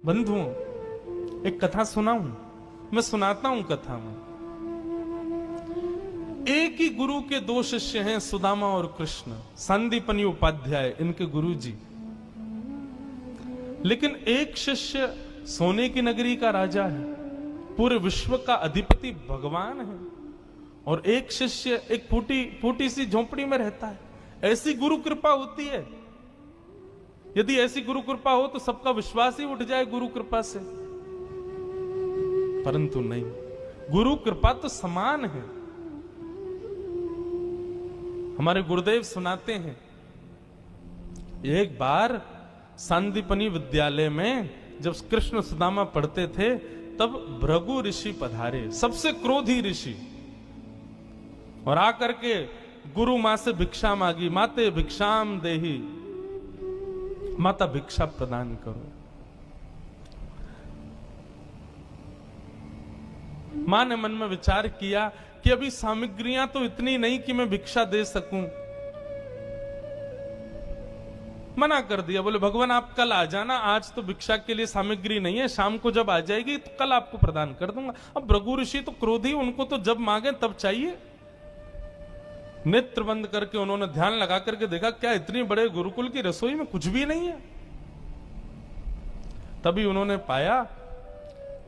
बंधुओं, एक कथा सुनाऊं? मैं सुनाता हूं कथा में। एक ही गुरु के दो शिष्य हैं, सुदामा और कृष्ण। संदीपनी उपाध्याय इनके गुरु जी। लेकिन एक शिष्य सोने की नगरी का राजा है, पूरे विश्व का अधिपति भगवान है, और एक शिष्य एक फूटी सी झोंपड़ी में रहता है। ऐसी गुरु कृपा होती है। यदि ऐसी गुरु कृपा हो तो सबका विश्वास ही उठ जाए गुरु कृपा से, परंतु नहीं। गुरु कृपा तो समान है। हमारे गुरुदेव सुनाते हैं, एक बार संदीपनी विद्यालय में जब कृष्ण सुदामा पढ़ते थे, तब भृगु ऋषि पधारे, सबसे क्रोधी ऋषि, और आकर के गुरु मां से भिक्षा मांगी। माते भिक्षाम देहि, माता भिक्षा प्रदान करो। मां ने मन में विचार किया कि अभी सामग्रियां तो इतनी नहीं कि मैं भिक्षा दे सकूं। मना कर दिया, बोले भगवान आप कल आ जाना, आज तो भिक्षा के लिए सामग्री नहीं है, शाम को जब आ जाएगी तो कल आपको प्रदान कर दूंगा। अब भृगु ऋषि तो क्रोधी, उनको तो जब मांगे तब चाहिए। नेत्र बंद करके उन्होंने ध्यान लगा करके देखा, क्या इतनी बड़े गुरुकुल की रसोई में कुछ भी नहीं है। तभी उन्होंने पाया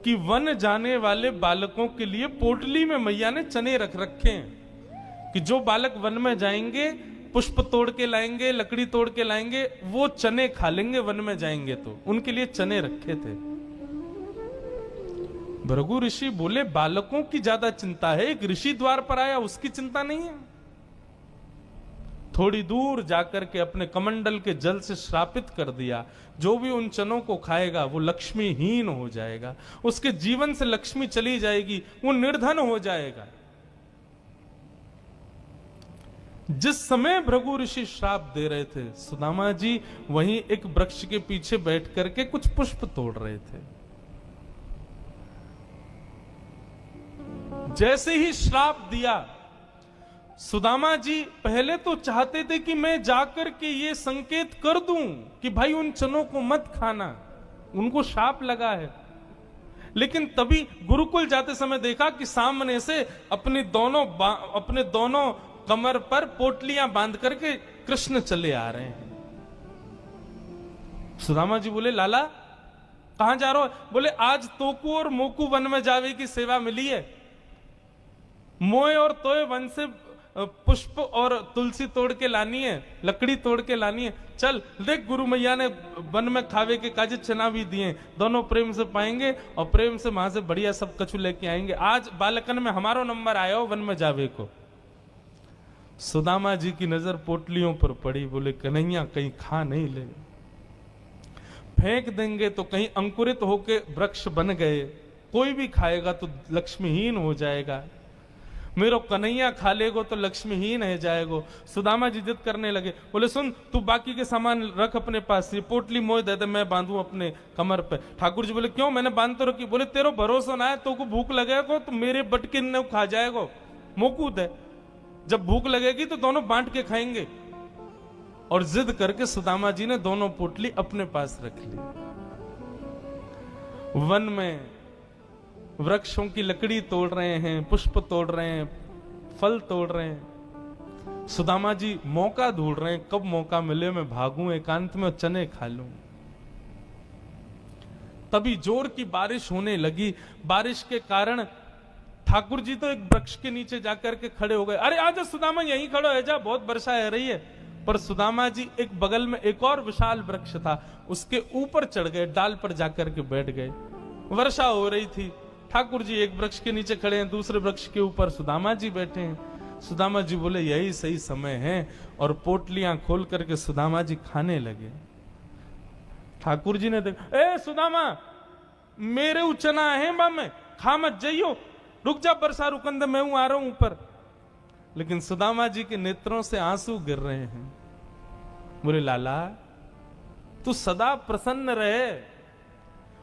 कि वन जाने वाले बालकों के लिए पोटली में मैया ने चने रख रखे हैं, कि जो बालक वन में जाएंगे, पुष्प तोड़ के लाएंगे, लकड़ी तोड़ के लाएंगे, वो चने खा लेंगे वन में जाएंगे तो। उनके लिए चने रखे थे। भृगु ऋषि बोले, बालकों की ज्यादा चिंता है, एक ऋषि द्वार पर आया उसकी चिंता नहीं है। थोड़ी दूर जाकर के अपने कमंडल के जल से श्रापित कर दिया, जो भी उन चनों को खाएगा वो लक्ष्मीहीन हो जाएगा, उसके जीवन से लक्ष्मी चली जाएगी, वो निर्धन हो जाएगा। जिस समय भृगु ऋषि श्राप दे रहे थे, सुदामा जी वहीं एक वृक्ष के पीछे बैठ करके कुछ पुष्प तोड़ रहे थे। जैसे ही श्राप दिया, सुदामा जी पहले तो चाहते थे कि मैं जाकर के ये संकेत कर दूं कि भाई उन चनों को मत खाना, उनको शाप लगा है। लेकिन तभी गुरुकुल जाते समय देखा कि सामने से अपने दोनों कमर पर पोटलियां बांध करके कृष्ण चले आ रहे हैं। सुदामा जी बोले, लाला कहां जा रहे हो? बोले, आज तोकू और मोकू वन में जावे की सेवा मिली है। मोए और तोए वन से पुष्प और तुलसी तोड़ के लानी है, लकड़ी तोड़ के लानी है। चल देख, गुरु मैया ने वन में खावे के काजे चना भी दिए, दोनों प्रेम से पाएंगे और प्रेम से वहां से बढ़िया सब कछु लेके आएंगे। आज बालकन में हमारो नंबर आया हो वन में जावे को। सुदामा जी की नजर पोटलियों पर पड़ी। बोले, कन्हैया कहीं खा नहीं ले, फेंक देंगे तो कहीं अंकुरित होके वृक्ष बन गए, कोई भी खाएगा तो लक्ष्मीहीन हो जाएगा। मेरो कन्हैया खा लेगो तो लक्ष्मीहीन है जाएगो। सुदामा जी जिद करने लगे। बोले, सुन तू बाकी के सामान रख अपने पास, ये पोटली मोह दे दे, मैं बांधू अपने कमर पे। ठाकुर जी बोले, क्यों? मैंने बांध तो रखी। बोले, तेरो भरोसा ना है, तो को भूख लगेगा तो मेरे बटके ने खा जाएगो, मोकूद है। जब भूख लगेगी तो दोनों बांट के खाएंगे। और जिद करके सुदामा जी ने दोनों पोटली अपने पास रख ली। वन में वृक्षों की लकड़ी तोड़ रहे हैं, पुष्प तोड़ रहे हैं, फल तोड़ रहे हैं। सुदामा जी मौका ढूंढ रहे हैं, कब मौका मिले मैं भागूं एकांत में और चने खा लूं। तभी जोर की बारिश होने लगी। बारिश के कारण ठाकुर जी तो एक वृक्ष के नीचे जाकर के खड़े हो गए। अरे आजा सुदामा, यहीं खड़ो है जा, बहुत वर्षा हो रही है। पर सुदामा जी एक बगल में एक और विशाल वृक्ष था, उसके ऊपर चढ़ गए, डाल पर जाकर के बैठ गए। वर्षा हो रही थी। ठाकुर जी एक वृक्ष के नीचे खड़े हैं, दूसरे वृक्ष के ऊपर सुदामा जी बैठे हैं। सुदामा जी बोले, यही सही समय है, और पोटलियां खोल करके सुदामा जी खाने लगे। ठाकुर जी ने देखा, ए सुदामा, मेरे उचना है बा में, खा मत जाइयो, रुक जा, बरसा रुकंद, मैं हूं, आ रहा हूं ऊपर। लेकिन सुदामा जी के नेत्रों से आंसू गिर रहे हैं। बोले, लाला तू सदा प्रसन्न रहे,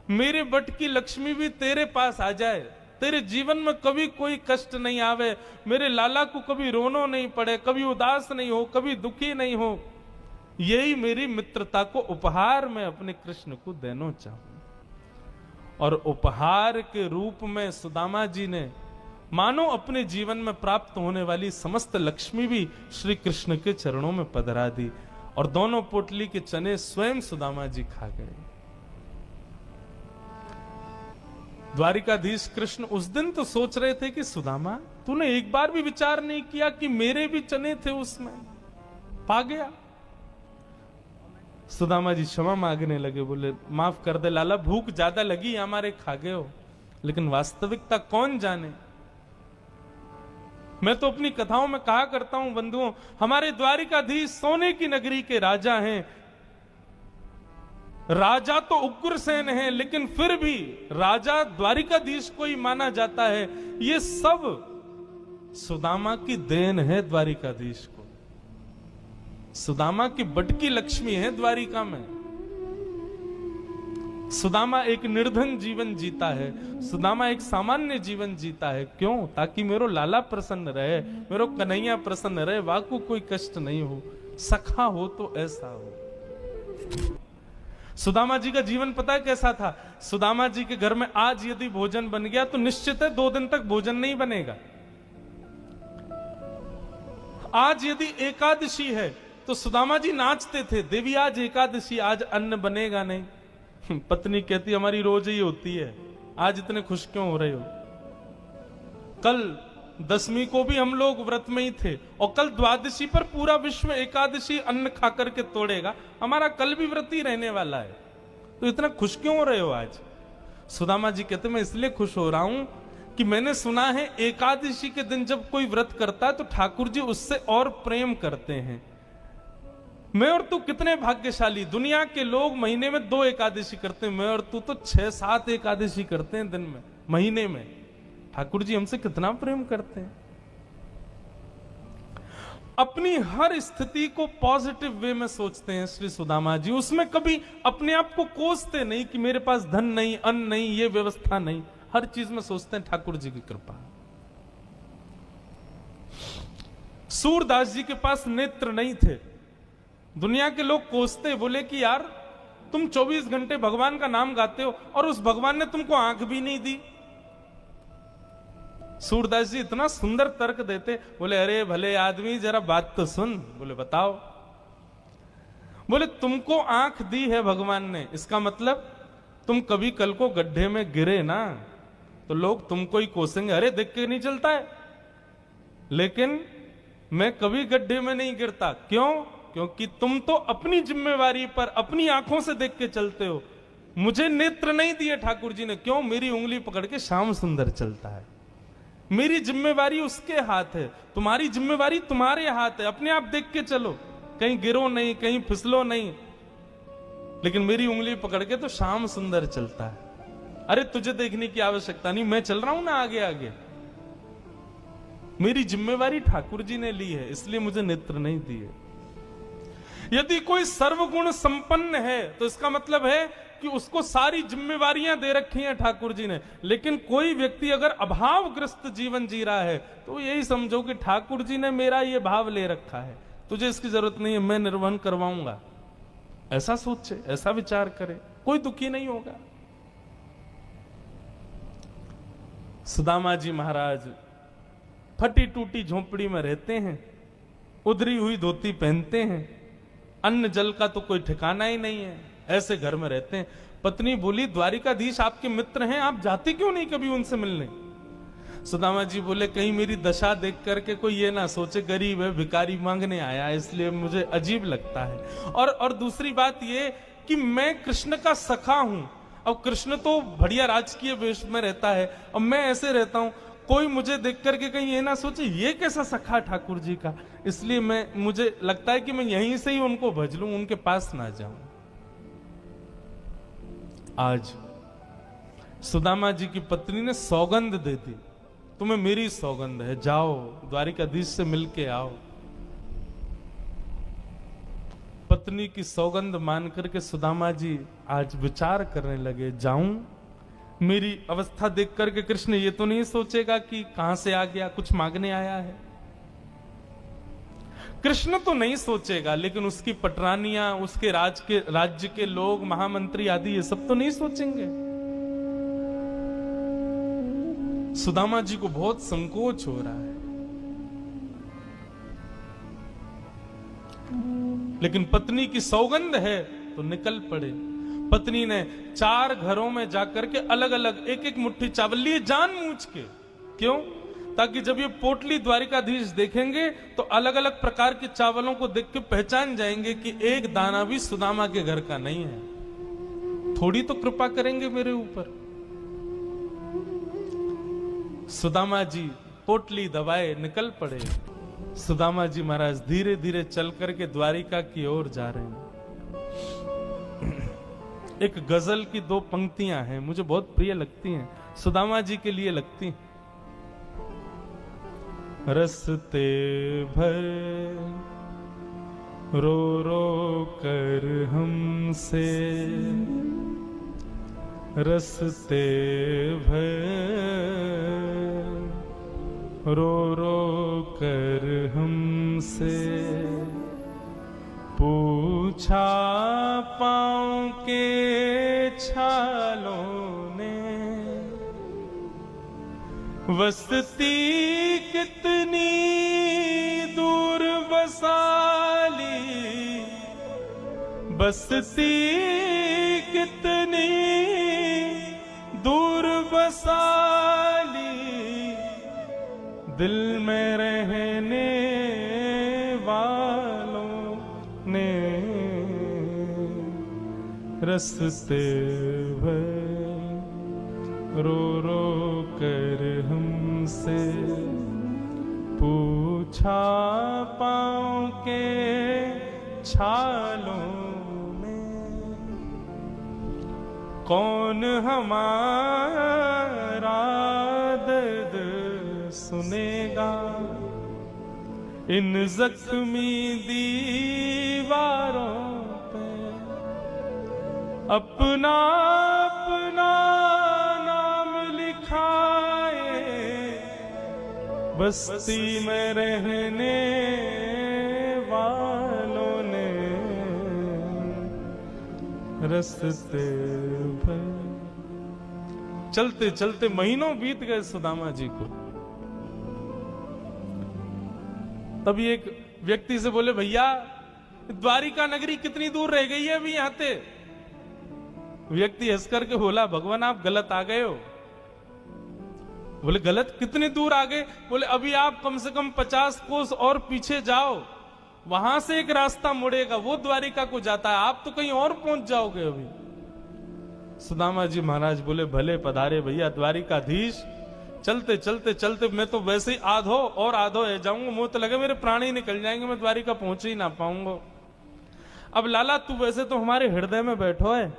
मेरे बट की लक्ष्मी भी तेरे पास आ जाए, तेरे जीवन में कभी कोई कष्ट नहीं आवे, मेरे लाला को कभी रोनो नहीं पड़े, कभी उदास नहीं हो, कभी दुखी नहीं हो। यही मेरी मित्रता को उपहार मैं अपने कृष्ण को देना चाहूं। और उपहार के रूप में सुदामा जी ने मानो अपने जीवन में प्राप्त होने वाली समस्त लक्ष्मी भी श्री कृष्ण के चरणों में पधरा दी, और दोनों पोटली के चने स्वयं सुदामा जी खा गए। द्वारिकाधीश कृष्ण उस दिन तो सोच रहे थे कि सुदामा, तूने एक बार भी विचार नहीं किया कि मेरे भी चने थे उसमें, पा गया। सुदामा जी क्षमा मांगने लगे, बोले माफ कर दे लाला, भूख ज्यादा लगी हमारे, खा गए हो, लेकिन वास्तविकता कौन जाने। मैं तो अपनी कथाओं में कहा करता हूं बंधुओं, हमारे द्वारिकाधीश सोने की नगरी के राजा हैं। राजा तो उग्रसेन है, लेकिन फिर भी राजा द्वारिकाधीश को ही माना जाता है। ये सब सुदामा की देन है द्वारिकाधीश को। सुदामा की बटकी लक्ष्मी है द्वारिका में। सुदामा एक निर्धन जीवन जीता है, सुदामा एक सामान्य जीवन जीता है। क्यों? ताकि मेरो लाला प्रसन्न रहे, मेरो कन्हैया प्रसन्न रहे, वाकु कोई कष्ट नहीं हो, सखा हो तो ऐसा हो। सुदामा जी का जीवन पता है कैसा था? सुदामा जी के घर में आज यदि भोजन बन गया तो निश्चित है 2 दिन तक भोजन नहीं बनेगा। आज यदि एकादशी है तो सुदामा जी नाचते थे, देवी आज एकादशी, आज अन्न बनेगा नहीं। पत्नी कहती हमारी रोज ही होती है, आज इतने खुश क्यों हो रहे हो? कल दशमी को भी हम लोग व्रत में ही थे, और कल द्वादशी पर पूरा विश्व एकादशी अन्न खा करके तोड़ेगा, हमारा कल भी व्रत ही रहने वाला है, तो इतना खुश क्यों हो रहे हो आज? सुदामा जी कहते मैं इसलिए खुश हो रहा हूं कि मैंने सुना है एकादशी के दिन जब कोई व्रत करता है तो ठाकुर जी उससे और प्रेम करते हैं। मैं और तू कितने भाग्यशाली, दुनिया के लोग महीने में 2 एकादशी करते हैं, मैं और तू तो 6-7 एकादशी करते हैं दिन में, महीने में। ठाकुर जी हमसे कितना प्रेम करते हैं। अपनी हर स्थिति को पॉजिटिव वे में सोचते हैं श्री सुदामा जी, उसमें कभी अपने आप को कोसते नहीं कि मेरे पास धन नहीं, अन्न नहीं, ये व्यवस्था नहीं, हर चीज में सोचते हैं ठाकुर जी की कृपा। सूरदास जी के पास नेत्र नहीं थे, दुनिया के लोग कोसते, बोले कि यार तुम 24 घंटे भगवान का नाम गाते हो और उस भगवान ने तुमको आंख भी नहीं दी। सूरदास जी इतना सुंदर तर्क देते, बोले अरे भले आदमी जरा बात तो सुन। बोले बताओ। बोले तुमको आंख दी है भगवान ने, इसका मतलब तुम कभी कल को गड्ढे में गिरे ना तो लोग तुमको ही कोसेंगे, अरे देख के नहीं चलता है। लेकिन मैं कभी गड्ढे में नहीं गिरता, क्यों? क्योंकि तुम तो अपनी जिम्मेवारी पर अपनी आंखों से देख के चलते हो। मुझे नेत्र नहीं दिए ठाकुर जी ने, क्यों? मेरी उंगली पकड़ के श्याम सुंदर चलता है, मेरी जिम्मेवारी उसके हाथ है, तुम्हारी जिम्मेवारी तुम्हारे हाथ है। अपने आप देख के चलो, कहीं गिरो नहीं, कहीं फिसलो नहीं, लेकिन मेरी उंगली पकड़ के तो श्याम सुंदर चलता है। अरे तुझे देखने की आवश्यकता नहीं, मैं चल रहा हूं ना आगे आगे। मेरी जिम्मेवारी ठाकुर जी ने ली है, इसलिए मुझे नेत्र नहीं दिए। यदि कोई सर्वगुण संपन्न है तो इसका मतलब है कि उसको सारी जिम्मेवारियां दे रखी हैं ठाकुर जी ने। लेकिन कोई व्यक्ति अगर अभावग्रस्त जीवन जी रहा है तो यही समझो कि ठाकुर जी ने मेरा ये भाव ले रखा है, तुझे इसकी जरूरत नहीं है, मैं निर्वहन करवाऊंगा। ऐसा सोचे, ऐसा विचार करे, कोई दुखी नहीं होगा। सुदामा जी महाराज फटी टूटी झोंपड़ी में रहते हैं, उधरी हुई धोती पहनते हैं, अन्न जल का तो कोई ठिकाना ही नहीं है, ऐसे घर में रहते हैं। पत्नी बोली द्वारिकाधीश आपके मित्र हैं, आप जाते क्यों नहीं कभी उनसे मिलने? सुदामा जी बोले कहीं मेरी दशा देख करके कोई ये ना सोचे गरीब है, भिखारी मांगने आया, इसलिए मुझे अजीब लगता है। और दूसरी बात ये कि मैं कृष्ण का सखा हूं। अब कृष्ण तो बढ़िया राजकीय वेश में रहता है, अब मैं ऐसे रहता हूं, कोई मुझे देख करके कहीं ये ना सोचे ये कैसा सखा ठाकुर जी का, इसलिए मुझे लगता है कि मैं यहीं से ही उनको भज लूं, उनके पास ना जाऊं। आज सुदामा जी की पत्नी ने सौगंध दे दी, तुम्हें मेरी सौगंध है, जाओ द्वारिकाधीश से मिलके आओ। पत्नी की सौगंध मान करके सुदामा जी आज विचार करने लगे, जाऊं? मेरी अवस्था देख करके कृष्ण ये तो नहीं सोचेगा कि कहां से आ गया, कुछ मांगने आया है। कृष्ण तो नहीं सोचेगा, लेकिन उसकी पटरानियां, उसके राज्य के लोग, महामंत्री आदि ये सब तो नहीं सोचेंगे। सुदामा जी को बहुत संकोच हो रहा है, लेकिन पत्नी की सौगंध है तो निकल पड़े। पत्नी ने 4 घरों में जाकर के अलग अलग एक एक मुट्ठी चावल लिए, जानबूझ के। क्यों? ताकि जब ये पोटली द्वारिकाधीश देखेंगे तो अलग अलग प्रकार के चावलों को देख के पहचान जाएंगे कि एक दाना भी सुदामा के घर का नहीं है। थोड़ी तो कृपा करेंगे मेरे ऊपर। सुदामा जी पोटली दबाए निकल पड़े। सुदामा जी महाराज धीरे धीरे चल करके द्वारिका की ओर जा रहे हैं। एक गजल की 2 पंक्तियां हैं, मुझे बहुत प्रिय लगती हैं, सुदामा जी के लिए लगती हैं। रस्ते भर रो रो कर हमसे, रस्ते भर रो रो कर हमसे, पूछा पाँव के छालों ने, वसती कितनी दूर बसाली, बसती कितनी दूर बसाली, दिल में रहने वालों ने, रस्ते भर रो रो कर हमसे, पूछा पाँव के छालों में, कौन हमारा दर्द सुनेगा इन जख्मी दीवारों पे, अपना अपना नाम लिखाए बस्ती में रहने वालों ने, रस्ते पर। चलते चलते महीनों बीत गए सुदामा जी को। तभी एक व्यक्ति से बोले, भैया द्वारिका नगरी कितनी दूर रह गई है अभी यहां से? व्यक्ति हंस करके बोला, भगवान आप गलत आ गए हो। बोले गलत? कितनी दूर आ गए? बोले अभी आप कम से कम 50 कोस और पीछे जाओ, वहां से एक रास्ता मुड़ेगा, वो द्वारिका को जाता है, आप तो कहीं और पहुंच जाओगे अभी। सुदामा जी महाराज बोले, भले पधारे भैया द्वारिकाधीश। चलते चलते चलते मैं तो वैसे ही आधो और आधो रह जाऊंगा, मुंह तो लगे मेरे प्राण ही निकल जाएंगे, मैं द्वारिका पहुंच ही ना पाऊंगा। अब लाला तू वैसे तो हमारे हृदय में बैठो है,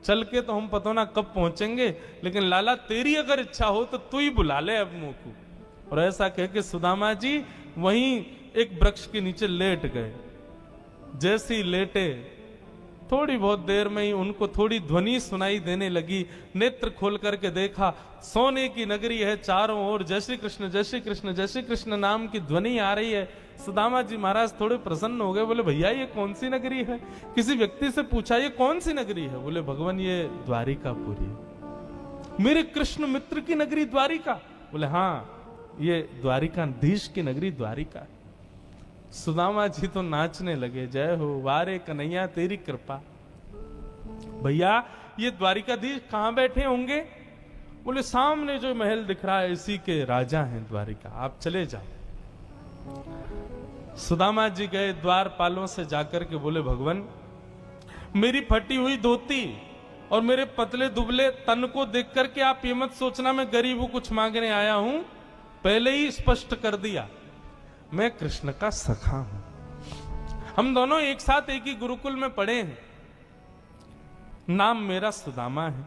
चल के तो हम पता ना कब पहुंचेंगे, लेकिन लाला तेरी अगर इच्छा हो तो तू ही बुला ले अब मुंह को। और ऐसा कह के सुदामा जी वहीं एक वृक्ष के नीचे लेट गए। जैसे ही लेटे थोड़ी बहुत देर में ही उनको थोड़ी ध्वनि सुनाई देने लगी। नेत्र खोल करके देखा, सोने की नगरी है, चारों ओर जय श्री कृष्ण जय श्री कृष्ण जय श्री कृष्ण नाम की ध्वनि आ रही है। सुदामा जी महाराज थोड़े प्रसन्न हो गए, बोले भैया ये कौन सी नगरी है? किसी व्यक्ति से पूछा ये कौन सी नगरी है? बोले भगवान ये द्वारिकापुरी, मेरे कृष्ण मित्र की नगरी द्वारिका। बोले हाँ ये द्वारिकाधीश की नगरी द्वारिका। सुदामा जी तो नाचने लगे, जय हो वारे कन्हैया तेरी कृपा। भैया ये द्वारिकाधीश कहां बैठे होंगे? बोले सामने जो महल दिख रहा है इसी के राजा हैं द्वारिका, आप चले जाओ। सुदामा जी गए द्वारपालों से जाकर के बोले, भगवान मेरी फटी हुई धोती और मेरे पतले दुबले तन को देख करके आप ये मत सोचना मैं गरीब हूं कुछ मांगने आया हूं, पहले ही स्पष्ट कर दिया मैं कृष्ण का सखा हूं। हम दोनों एक साथ एक ही गुरुकुल में पढ़े हैं, नाम मेरा सुदामा है।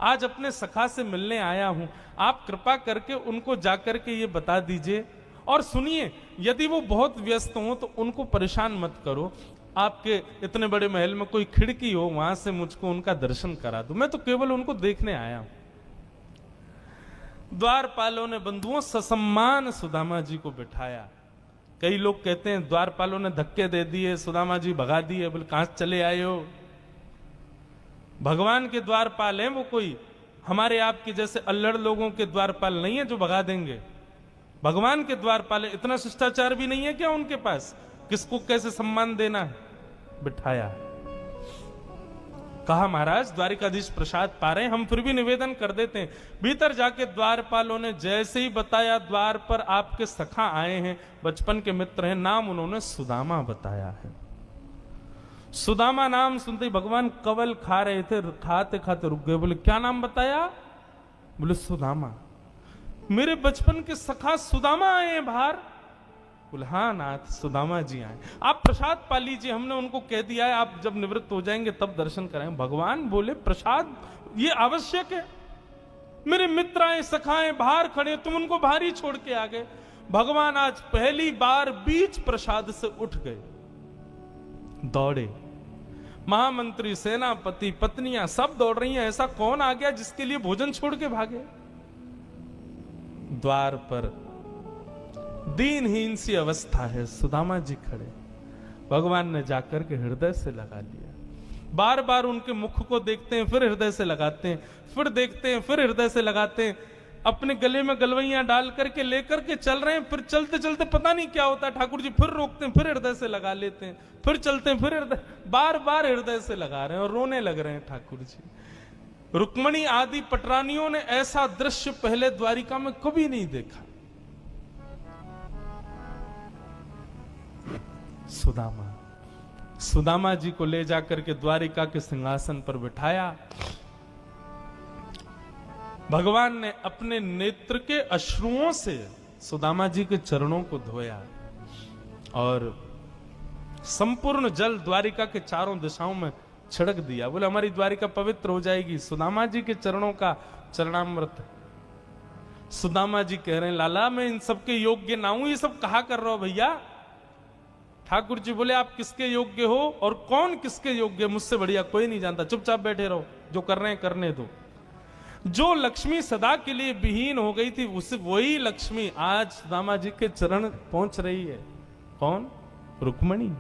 आज अपने सखा से मिलने आया हूं, आप कृपा करके उनको जाकर के ये बता दीजिए। और सुनिए, यदि वो बहुत व्यस्त हो तो उनको परेशान मत करो, आपके इतने बड़े महल में कोई खिड़की हो वहां से मुझको उनका दर्शन करा दो, मैं तो केवल उनको देखने आया हूं। द्वारपालों ने बंधुओं ससम्मान सुदामा जी को बिठाया। कई लोग कहते हैं द्वारपालों ने धक्के दे दिए, सुदामा जी भगा दिए। बोले कहां चले आए हो? भगवान के द्वारपाल हैं वो कोई हमारे आपके जैसे अल्लड़ लोगों के द्वारपाल नहीं है जो भगा देंगे। भगवान के द्वारपाल है, इतना शिष्टाचार भी नहीं है क्या उनके पास? किसको कैसे सम्मान देना है, बिठाया। कहा महाराज द्वारिकाधीश प्रसाद पा रहे हैं, हम फिर भी निवेदन कर देते हैं। भीतर जाके द्वारपालों ने जैसे ही बताया, द्वार पर आपके सखा आए हैं, बचपन के मित्र हैं, नाम उन्होंने सुदामा बताया है। सुदामा नाम सुनते ही भगवान कवल खा रहे थे, खाते खाते रुक गए। बोले क्या नाम बताया? बोले सुदामा। मेरे बचपन के सखा सुदामा आए हैं बाहर? बोले हाँ नाथ, सुदामा जी आए। आप प्रसाद पा लीजिए, हमने उनको कह दिया है आप जब निवृत्त हो जाएंगे तब दर्शन कराएंगे। भगवान बोले प्रसाद ये आवश्यक है? मेरे मित्र आए, सखाएं बाहर खड़े, तुम उनको बाहर ही छोड़ के आ गए। भगवान आज पहली बार बीच प्रसाद से उठ गए, दौड़े। महामंत्री, सेनापति, पत्नियां सब दौड़ रही हैं। ऐसा कौन आ गया जिसके लिए भोजन छोड़ के भागे? द्वार पर दीनहीन सी अवस्था है, सुदामा जी खड़े। भगवान ने जाकर के हृदय से लगा लिया। बार बार उनके मुख को देखते हैं, फिर हृदय से लगाते हैं, फिर देखते हैं, फिर हृदय से लगाते हैं। अपने गले में गलवैयां डाल करके लेकर के चल रहे हैं, फिर चलते चलते पता नहीं क्या होता है, ठाकुर जी फिर रोकते हैं, फिर हृदय से लगा लेते हैं, फिर चलते हैं, फिर हृदय, बार बार हृदय से लगा रहे हैं और रोने लग रहे हैं ठाकुर जी। रुक्मणी आदि पटरानियों ने ऐसा दृश्य पहले द्वारिका में कभी नहीं देखा। सुदामा जी को ले जाकर के द्वारिका के सिंहासन पर बिठाया। भगवान ने अपने नेत्र के अश्रुओं से सुदामा जी के चरणों को धोया और संपूर्ण जल द्वारिका के चारों दिशाओं में छिड़क दिया। बोले हमारी द्वारिका पवित्र हो जाएगी। सुदामा जी के चरणों का चरणामृत। सुदामा जी कह रहे हैं लाला मैं इन सबके योग्य ना हूं, ये सब कहा कर रहे हो भैया? ठाकुर जी बोले आप किसके योग्य हो और कौन किसके योग्य, मुझसे बढ़िया कोई नहीं जानता। चुपचाप बैठे रहो, जो कर रहे हैं करने दो। जो लक्ष्मी सदा के लिए विहीन हो गई थी, उस वही लक्ष्मी आज सुदामा जी के चरण पहुंच रही है। कौन? रुक्मणी।